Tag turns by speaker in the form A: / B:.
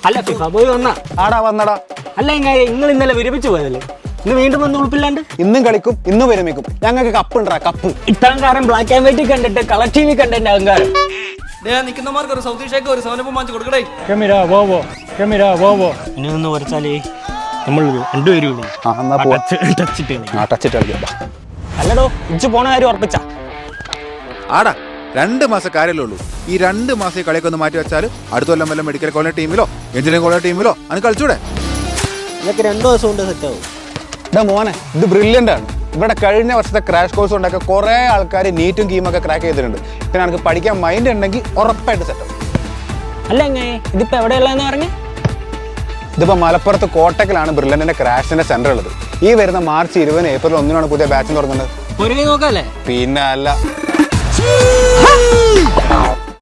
A: അല്ല ഫിഫ പോയി വന്നാ
B: ആടാ വന്നടാ.
A: അല്ല നിങ്ങൾ ഇന്നലെ വിരമിച്ചു പോയതല്ലേ, ഇന്ന് വീണ്ടും വന്ന് ഉൾപ്പില്ലാണ്ട്.
B: ഇന്നും കളിക്കും ഇന്നും വിരമിക്കും. ഞങ്ങൾക്ക് കപ്പ് ഉണ്ടാ കപ്പ്.
A: ഇത്രയും കാലം ബ്ലാക്ക് ആൻഡ് വൈറ്റ് കണ്ടിട്ട് കളർ ടി വി കണ്ടതിന്റെ അഹങ്കാരം.
C: നിൽക്കുന്നമാർക്ക് ഒരു സൗത്ത് ഏഷ്യക്ക് ഒരു സോനപ്പം വാങ്ങിച്ചു കൊടുക്കണേ.
A: ഇനി ഒന്ന് കുറച്ചാലേ നമ്മൾ രണ്ടുപേരും
B: ടച്ചിട്ട് കളിക്കാം.
A: അല്ലടോ ഇജ്ജ് പോണ കാര്യം ഉറപ്പിച്ചാ?
D: ആടാ 2 മാസം കാര്യമല്ലേ ഉള്ളൂ. ഈ 2 മാസം ഈ കളിയൊക്കെ ഒന്ന് മാറ്റി വെച്ചാൽ അടുത്ത കൊല്ലം വല്ല മെഡിക്കൽ കോളേജ് ടീമിലോ എഞ്ചിനീയറിംഗ് കോളേജ് ടീമിലോ അത് കളിച്ചൂടെ?
A: ഇതൊക്കെ 2 ദിവസം കൊണ്ട് സെറ്റ് ആവും.
B: ഇതാ മോനെ, ഇത് ബ്രില്യൻ്റ് ആണ്. ഇവിടെ കഴിഞ്ഞ വർഷത്തെ ക്രാഷ് കോഴ്സ് കൊണ്ടൊക്കെ കുറേ ആൾക്കാർ നീറ്റും കീമൊക്കെ ക്രാക്ക് ചെയ്തിട്ടുണ്ട്. പിന്നെ എനിക്ക് പഠിക്കാൻ മൈൻഡ് ഉണ്ടെങ്കിൽ ഉറപ്പായിട്ട് സെറ്റാവും.
A: അല്ല ഇതിപ്പോ എവിടെയുള്ളതെന്ന് പറഞ്ഞേ?
B: ഇതിപ്പോൾ മലപ്പുറത്ത് കോട്ടക്കലാണ് ബ്രില്യൻറ്റിന്റെ ക്രാഷിന്റെ സെന്റർ ഉള്ളത്. ഈ വരുന്ന മാർച്ച് 20 ഏപ്രിൽ 1 പുതിയ ബാച്ച് തുടങ്ങുന്നത്.
A: ഒരു നോക്കല്ലേ?
B: പിന്നെ അല്ല.